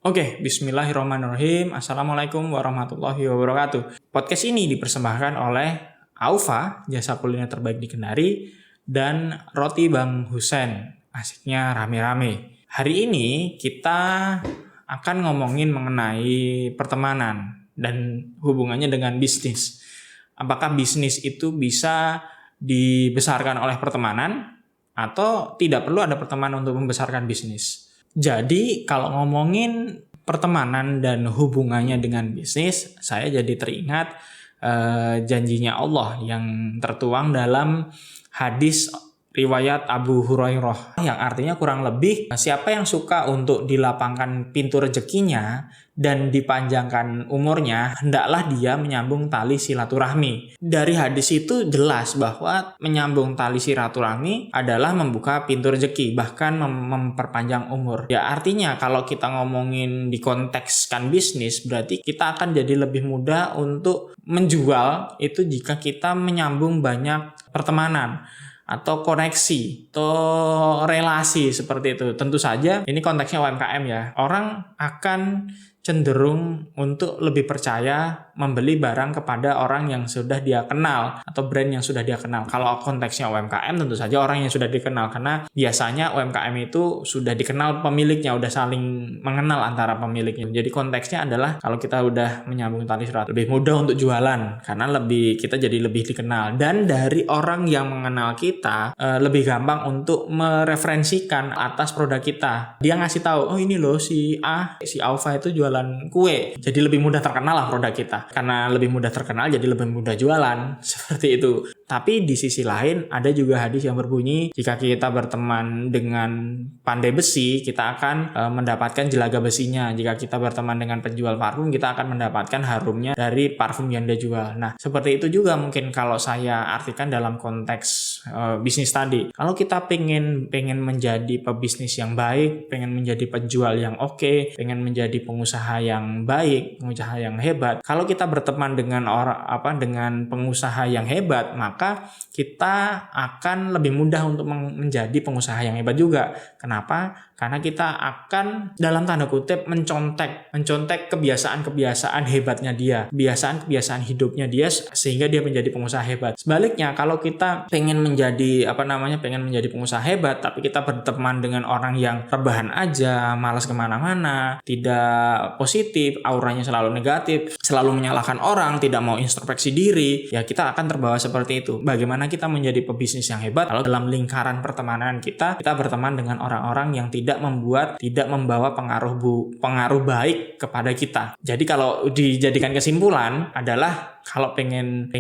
Oke, bismillahirrahmanirrahim. Assalamualaikum warahmatullahi wabarakatuh. Podcast ini dipersembahkan oleh Aufa, jasa kuliner terbaik di Kendari, dan Roti Bang Husen, asiknya rame-rame. Hari ini kita akan ngomongin mengenai pertemanan dan hubungannya dengan bisnis. Apakah bisnis itu bisa dibesarkan oleh pertemanan atau tidak perlu ada pertemanan untuk membesarkan bisnis? Jadi kalau ngomongin pertemanan dan hubungannya dengan bisnis, saya jadi teringat janjinya Allah yang tertuang dalam hadis riwayat Abu Hurairah yang artinya kurang lebih siapa yang suka untuk dilapangkan pintu rezekinya dan dipanjangkan umurnya, hendaklah dia menyambung tali silaturahmi. Dari hadis itu jelas bahwa menyambung tali silaturahmi adalah membuka pintu rezeki, bahkan memperpanjang umur. Ya artinya kalau kita ngomongin dikontekskan bisnis, berarti kita akan jadi lebih mudah untuk menjual itu jika kita menyambung banyak pertemanan atau koneksi atau relasi seperti itu. Tentu saja ini konteksnya UMKM ya. Orang akan cenderung untuk lebih percaya membeli barang kepada orang yang sudah dia kenal atau brand yang sudah dia kenal. Kalau konteksnya UMKM tentu saja orang yang sudah dikenal, karena biasanya UMKM itu sudah dikenal pemiliknya, udah saling mengenal antara pemiliknya. Jadi konteksnya adalah kalau kita udah menyambung tali silaturahmi, lebih mudah untuk jualan karena kita jadi lebih dikenal, dan dari orang yang mengenal kita lebih gampang untuk mereferensikan atas produk kita. Dia ngasih tahu, oh ini loh si Aufa itu jualan kue, jadi lebih mudah terkenal lah produk kita. Karena lebih mudah terkenal jadi lebih mudah jualan, seperti itu. Tapi di sisi lain ada juga hadis yang berbunyi, jika kita berteman dengan pandai besi, kita akan mendapatkan jelaga besinya. Jika kita berteman dengan penjual parfum, kita akan mendapatkan harumnya dari parfum yang dia jual. Nah, seperti itu juga mungkin kalau saya artikan dalam konteks bisnis tadi. Kalau kita pengen menjadi pebisnis yang baik, pengen menjadi penjual yang oke, pengen menjadi pengusaha yang baik, pengusaha yang hebat. Kalau kita berteman dengan dengan pengusaha yang hebat, maka kita akan lebih mudah untuk menjadi pengusaha yang hebat juga. Kenapa? Karena kita akan dalam tanda kutip mencontek kebiasaan-kebiasaan hebatnya dia, kebiasaan hidupnya dia, sehingga dia menjadi pengusaha hebat. Sebaliknya, kalau kita pengen menjadi pengusaha hebat, tapi kita berteman dengan orang yang rebahan aja, malas kemana-mana, tidak positif, auranya selalu negatif, selalu menyalahkan orang, tidak mau introspeksi diri, ya kita akan terbawa seperti itu. Bagaimana kita menjadi pebisnis yang hebat kalau dalam lingkaran pertemanan kita berteman dengan orang-orang yang tidak membawa pengaruh baik kepada kita. Jadi kalau dijadikan kesimpulan adalah kalau pengen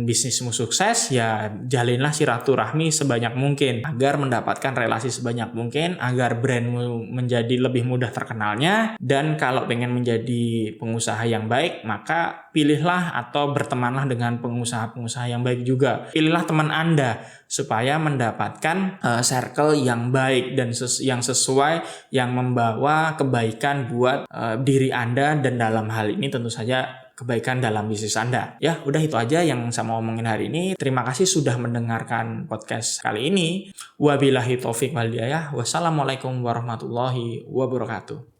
bisnismu sukses, ya jalinlah silaturahmi sebanyak mungkin agar mendapatkan relasi sebanyak mungkin, agar brandmu menjadi lebih mudah terkenalnya. Dan kalau pengen menjadi pengusaha yang baik, maka pilihlah atau bertemanlah dengan pengusaha-pengusaha yang baik juga. Pilihlah teman Anda supaya mendapatkan circle yang baik dan yang sesuai, yang membawa kebaikan buat diri Anda, dan dalam hal ini tentu saja kebaikan dalam bisnis Anda. Ya, udah itu aja yang saya mau ngomongin hari ini. Terima kasih sudah mendengarkan podcast kali ini. Wabillahi taufiq wal hidayah. Wassalamualaikum warahmatullahi wabarakatuh.